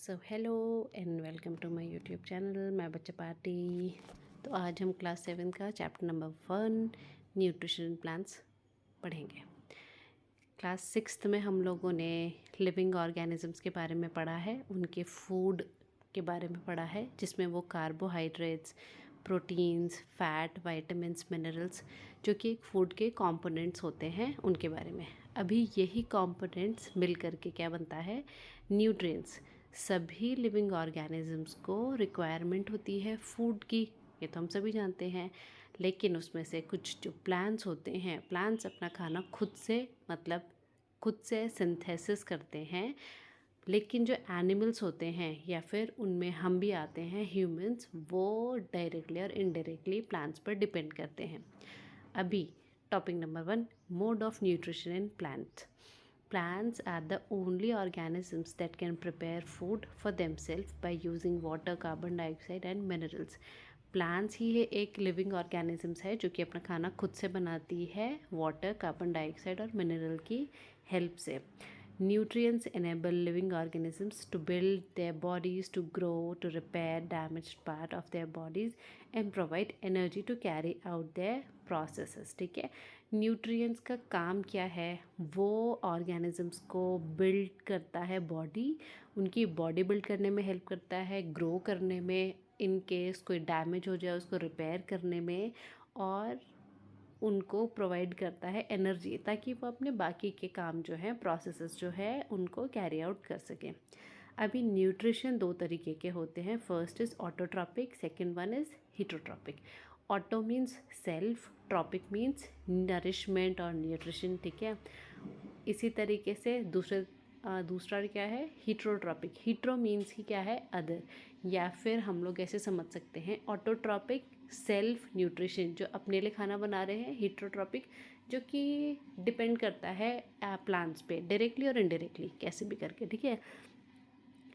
Hello and welcome to my YouTube channel मैं बच्चा party. तो आज हम क्लास 7 का चैप्टर नंबर 1 न्यूट्रिशन प्लान्स पढ़ेंगे। क्लास 6 में हम लोगों ने लिविंग ऑर्गेनिजम्स के बारे में पढ़ा है, उनके फूड के बारे में पढ़ा है, जिसमें वो carbohydrates, proteins, fat, vitamins, minerals जो कि एक फूड के कंपोनेंट्स होते हैं उनके बारे में। अभी यही कंपोनेंट्स मिल करके क्या बनता है, न्यूट्रिएंट्स। सभी लिविंग ऑर्गेनिजम्स को रिक्वायरमेंट होती है फूड की, ये तो हम सभी जानते हैं। लेकिन उसमें से कुछ जो प्लांट्स होते हैं, प्लांट्स अपना खाना खुद से सिंथेसिस करते हैं। लेकिन जो एनिमल्स होते हैं या फिर उनमें हम भी आते हैं ह्यूमंस, वो डायरेक्टली और इनडायरेक्टली प्लांट्स पर डिपेंड करते हैं। अभी topic number 1, mode of nutrition in plants. Plants are the only organisms that can prepare food for themselves by using water, carbon dioxide and minerals. Plants ही है एक living organisms है जो कि अपना खाना खुद से बनाती है वाटर, कार्बन डाइऑक्साइड और मिनरल की हेल्प से। Nutrients enable living organisms to build their bodies, to grow, to repair damaged part of their bodies and provide energy to carry out their processes। ठीक है, न्यूट्रिएंट्स का काम क्या है, वो ऑर्गेनिजम्स को बिल्ड करता है बॉडी, उनकी बॉडी बिल्ड करने में हेल्प करता है, ग्रो करने में, इन केस कोई डैमेज हो जाए उसको रिपेयर करने में, और उनको प्रोवाइड करता है एनर्जी ताकि वो अपने बाकी के काम जो हैं, प्रोसेसेस जो है, उनको कैरी आउट कर सकें। अभी न्यूट्रिशन दो तरीके के होते हैं, first is autotrophic, second one is heterotrophic. Auto means self, trophic means nourishment और न्यूट्रिशन। ठीक है, इसी तरीके से दूसरा क्या है, हीट्रोट्रॉपिक। हीट्रो मीन्स ही क्या है, अदर, या फिर हम लोग ऐसे समझ सकते हैं ऑटोट्रॉपिक सेल्फ न्यूट्रिशन, जो अपने लिए खाना बना रहे हैं, हीट्रोट्रॉपिक जो कि डिपेंड करता है प्लांट्स पे डायरेक्टली और इनडायरेक्टली कैसे भी करके। ठीक है,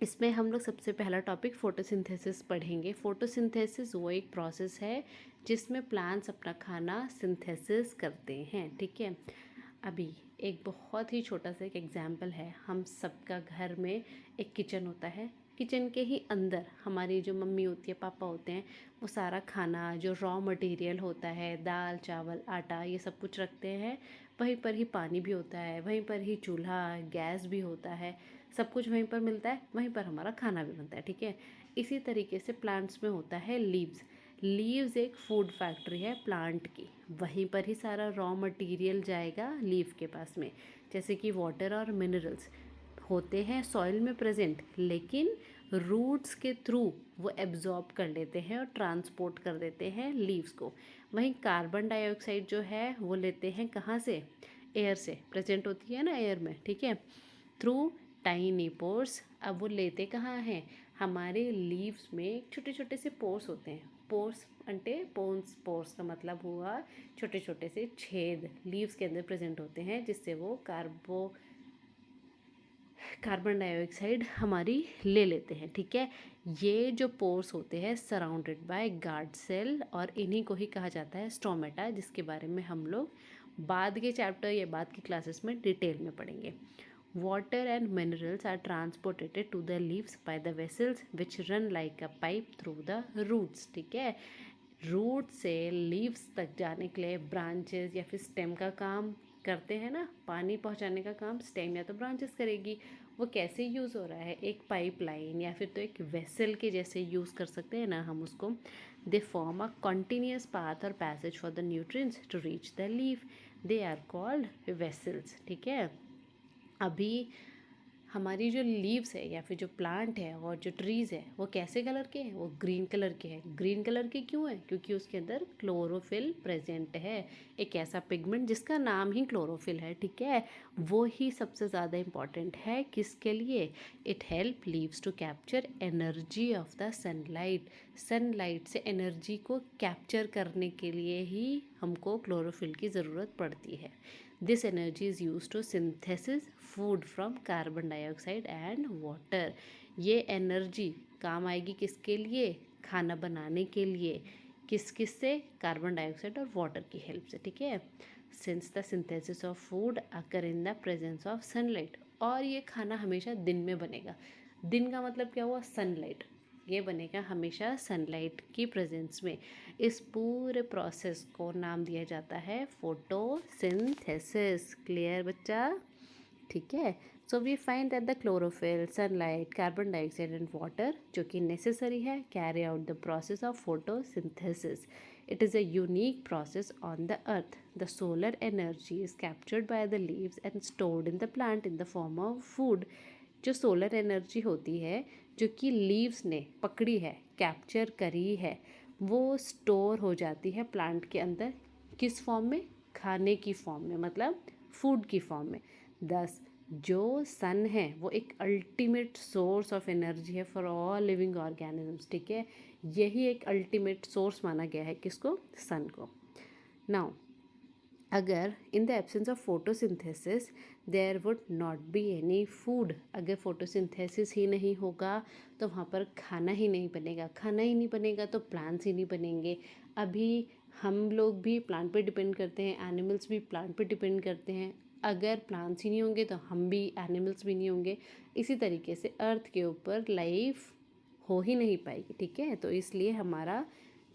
इसमें हम लोग सबसे पहला टॉपिक फोटोसिंथेसिस पढ़ेंगे। फोटोसिंथेसिस वो एक प्रोसेस है जिसमें प्लांट्स अपना खाना सिंथेसिस करते हैं। ठीक है, अभी एक बहुत ही छोटा सा एक एग्जाम्पल है, हम सबका घर में एक किचन होता है, किचन के ही अंदर हमारी जो मम्मी होती है, पापा होते हैं, वो सारा खाना जो रॉ मटेरियल होता है, दाल, चावल, आटा, ये सब कुछ रखते हैं। वहीं पर ही पानी भी होता है, वहीं पर ही चूल्हा, गैस भी होता है, सब कुछ वहीं पर मिलता है, वहीं पर हमारा खाना भी बनता है। ठीक है, इसी तरीके से प्लांट्स में होता है लीव्स। लीव्स एक फूड फैक्ट्री है प्लांट की, वहीं पर ही सारा रॉ मटेरियल जाएगा लीव के पास में, जैसे कि वाटर और मिनरल्स होते हैं सॉइल में प्रेजेंट, लेकिन रूट्स के थ्रू वो एब्जॉर्ब कर लेते हैं और ट्रांसपोर्ट कर देते हैं लीव्स को। वहीं कार्बन डाइऑक्साइड जो है वो लेते हैं कहाँ से, एयर से, प्रेजेंट होती है ना एयर में। ठीक है, थ्रू टाइनी पोर्स। अब वो लेते कहाँ हैं, हमारे लीव्स में छोटे छोटे से पोर्स होते हैं। पोर्स अंटे पोन्स, पोर्स का मतलब हुआ छोटे छोटे से छेद लीव्स के अंदर प्रेजेंट होते हैं, जिससे वो कार्बन डाइऑक्साइड हमारी ले लेते हैं। ठीक है, ये जो पोर्स होते हैं सराउंडेड बाय गार्ड सेल, और इन्हीं को ही कहा जाता है स्टोमेटा, जिसके बारे में हम लोग बाद के चैप्टर या बाद की क्लासेस में डिटेल में पढ़ेंगे। Water and minerals are transported to the leaves by the vessels which run like a pipe through the roots। ठीक है, रूट से लीव्स तक जाने के लिए ब्रांचेस या फिर स्टेम का काम करते हैं ना, पानी पहुंचाने का काम स्टेम या तो ब्रांचेस करेगी। वो कैसे यूज़ हो रहा है, एक पाइप लाइन या फिर तो एक वेसल के जैसे यूज़ कर सकते हैं ना हम उसको। They form a continuous path और passage for the nutrients to reach the leaf, they are called vessels. ठीक है, अभी हमारी जो लीव्स है या फिर जो प्लांट है और जो ट्रीज़ है वो कैसे कलर के हैं, वो ग्रीन कलर के हैं। ग्रीन कलर के क्यों है, क्योंकि उसके अंदर क्लोरोफिल प्रेजेंट है, एक ऐसा पिगमेंट जिसका नाम ही क्लोरोफिल है। ठीक है, वो ही सबसे ज़्यादा इम्पॉर्टेंट है, किसके लिए, it help leaves to capture energy of the sunlight. Sunlight से एनर्जी को कैप्चर करने के लिए ही हमको क्लोरोफिल की ज़रूरत पड़ती है। This energy is used to synthesis food from carbon dioxide and water। ये एनर्जी काम आएगी किसके लिए, खाना बनाने के लिए, किस से, कार्बन डाइऑक्साइड और वाटर की हेल्प से। ठीक है, since the synthesis of food occur in the presence of sunlight, और ये खाना हमेशा दिन में बनेगा। दिन का मतलब क्या हुआ, सनलाइट, ये बनेगा हमेशा सनलाइट की प्रेजेंस में। इस पूरे प्रोसेस को नाम दिया जाता है फोटोसिंथेसिस। क्लियर बच्चा? ठीक है। So we find that the chlorophyll, sunlight, carbon dioxide and water जो कि नेसेसरी है carry out the process of photosynthesis. It is a unique process on the earth. The solar energy is captured by the leaves and stored in the plant in the form of food. जो solar energy होती है, जो कि leaves ने पकड़ी है, capture करी है, वो स्टोर हो जाती है प्लांट के अंदर। किस फॉर्म में? खाने की फॉर्म में, मतलब फूड की फॉर्म में। दस जो सन है वो एक अल्टीमेट सोर्स ऑफ एनर्जी है फॉर ऑल लिविंग ऑर्गेनिजम्स। ठीक है, यही एक अल्टीमेट सोर्स माना गया है किसको? सन को। नाउ अगर in the absence of photosynthesis there would not be any food, अगर फोटोसिंथेसिस ही नहीं होगा तो वहाँ पर खाना ही नहीं बनेगा, खाना ही नहीं बनेगा तो प्लांट्स ही नहीं बनेंगे। अभी हम लोग भी प्लांट पे डिपेंड करते हैं, एनिमल्स भी प्लांट पे डिपेंड करते हैं। अगर प्लांट्स ही नहीं होंगे तो हम भी, एनिमल्स भी नहीं होंगे। इसी तरीके से अर्थ के ऊपर लाइफ हो ही नहीं पाएगी। ठीक है, तो इसलिए हमारा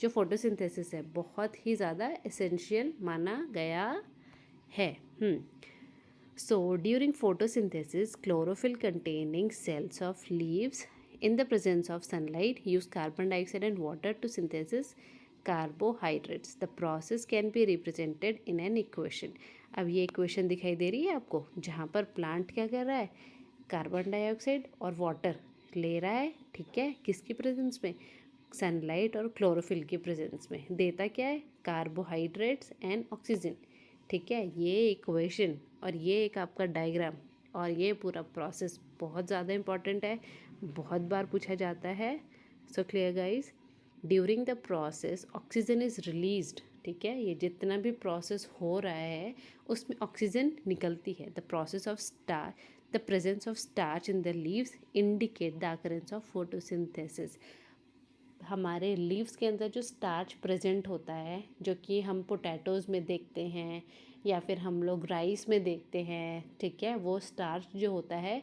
जो फोटोसिंथेसिस है बहुत ही ज़्यादा एसेंशियल माना गया है। So during photosynthesis chlorophyll containing cells of leaves in the presence of sunlight use carbon dioxide and water to synthesis carbohydrates. The process can be represented in an equation. अब ये equation दिखाई दे रही है आपको, जहाँ पर प्लांट क्या कर रहा है, कार्बन डाइऑक्साइड और वाटर ले रहा है। ठीक है, किसकी प्रेजेंस में? सनलाइट और क्लोरोफिल की प्रेजेंस में। देता क्या है? Carbohydrates and oxygen. ठीक है, ये इक्वेशन और ये एक आपका डायग्राम और ये पूरा प्रोसेस बहुत ज़्यादा इंपॉर्टेंट है, बहुत बार पूछा जाता है। So clear guys? During the process oxygen is released. ठीक है, ये जितना भी प्रोसेस हो रहा है उसमें ऑक्सीजन निकलती है। The process of star the presence of starch in the leaves indicate the occurrence of photosynthesis. हमारे लीव्स के अंदर जो स्टार्च प्रेजेंट होता है, जो कि हम पोटैटोज़ में देखते हैं या फिर हम लोग राइस में देखते हैं, ठीक है, वो स्टार्च जो होता है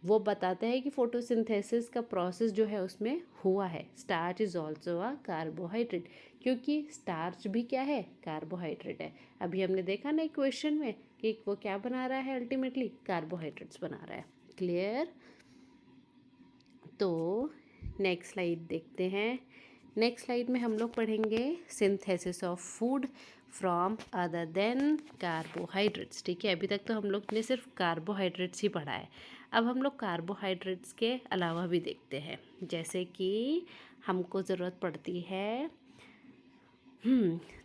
वो बताता है कि फोटोसिंथेसिस का प्रोसेस जो है उसमें हुआ है। Starch is also a carbohydrate, क्योंकि स्टार्च भी क्या है? कार्बोहाइड्रेट है। अभी हमने देखा ना इक्वेशन में कि वो क्या बना रहा है, अल्टीमेटली कार्बोहाइड्रेट्स बना रहा है। क्लियर? तो नेक्स्ट स्लाइड देखते हैं। नेक्स्ट स्लाइड में हम लोग पढ़ेंगे synthesis of food from other than carbohydrates. ठीक है, अभी तक तो हम लोग ने सिर्फ कार्बोहाइड्रेट्स ही पढ़ा है। अब हम लोग कार्बोहाइड्रेट्स के अलावा भी देखते हैं, जैसे कि हमको ज़रूरत पड़ती है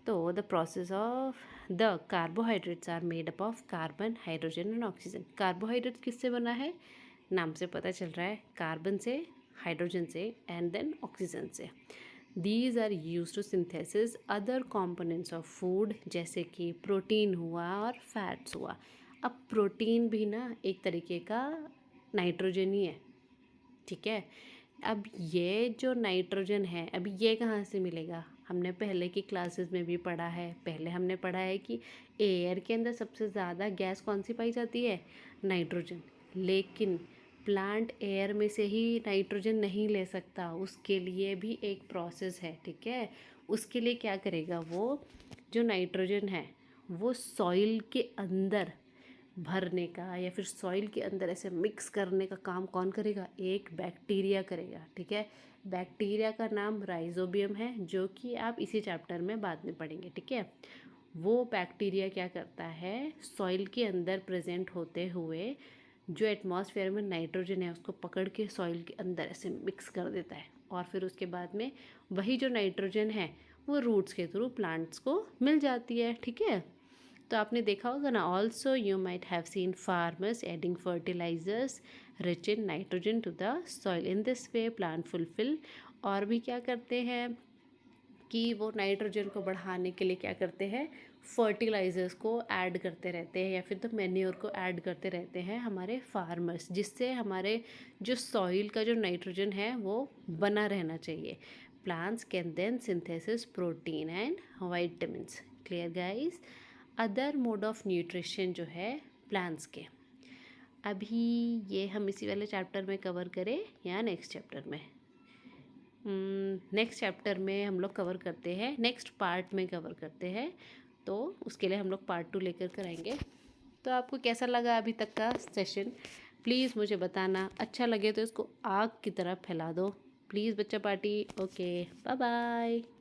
तो the process of the carbohydrates are made up of carbon, hydrogen and oxygen. Carbohydrates किससे बना है? नाम से पता चल रहा है, कार्बन से, हाइड्रोजन से एंड देन ऑक्सीजन से। These are use to synthesis other components of food, जैसे कि प्रोटीन हुआ और फैट्स हुआ। अब प्रोटीन भी ना एक तरीके का नाइट्रोजन ही है। ठीक है, अब ये जो नाइट्रोजन है, अब ये कहाँ से मिलेगा? हमने पहले की क्लासेस में भी पढ़ा है। पहले हमने पढ़ा है कि एयर के अंदर सबसे ज़्यादा गैस कौन सी पाई जाती है? नाइट्रोजन। लेकिन प्लांट एयर में से ही नाइट्रोजन नहीं ले सकता, उसके लिए भी एक प्रोसेस है। ठीक है, उसके लिए क्या करेगा वो, जो नाइट्रोजन है वो सॉइल के अंदर भरने का या फिर सॉइल के अंदर ऐसे मिक्स करने का काम कौन करेगा? एक बैक्टीरिया करेगा। ठीक है, बैक्टीरिया का नाम राइजोबियम है, जो कि आप इसी चैप्टर में बाद में पढ़ेंगे। ठीक है, वो बैक्टीरिया क्या करता है, सॉइल के अंदर प्रेजेंट होते हुए जो एटमॉस्फेयर में नाइट्रोजन है उसको पकड़ के सॉइल के अंदर ऐसे मिक्स कर देता है, और फिर उसके बाद में वही जो नाइट्रोजन है वो रूट्स के थ्रू प्लांट्स को मिल जाती है। ठीक है, तो आपने देखा होगा ना, also you might have seen farmers adding fertilisers rich in nitrogen to the soil. In this way plant fulfil, और भी क्या करते हैं कि वो नाइट्रोजन को बढ़ाने के लिए क्या करते हैं, फर्टिलाइजर्स को ऐड करते रहते हैं या फिर तो मैन्योर को ऐड करते रहते हैं हमारे फार्मर्स, जिससे हमारे जो सॉइल का जो नाइट्रोजन है वो बना रहना चाहिए। Plants can then synthesis protein and vitamins. Clear guys? Other mode of nutrition जो है प्लांट्स के, अभी ये हम इसी वाले चैप्टर में कवर करें या नेक्स्ट चैप्टर में? नेक्स्ट चैप्टर में हम लोग कवर करते हैं, नेक्स्ट पार्ट में कवर करते हैं, तो उसके लिए हम लोग पार्ट 2 लेकर कर आएंगे। तो आपको कैसा लगा अभी तक का सेशन, प्लीज़ मुझे बताना। अच्छा लगे तो इसको आग की तरह फैला दो प्लीज़ बच्चा पार्टी। Okay, bye bye.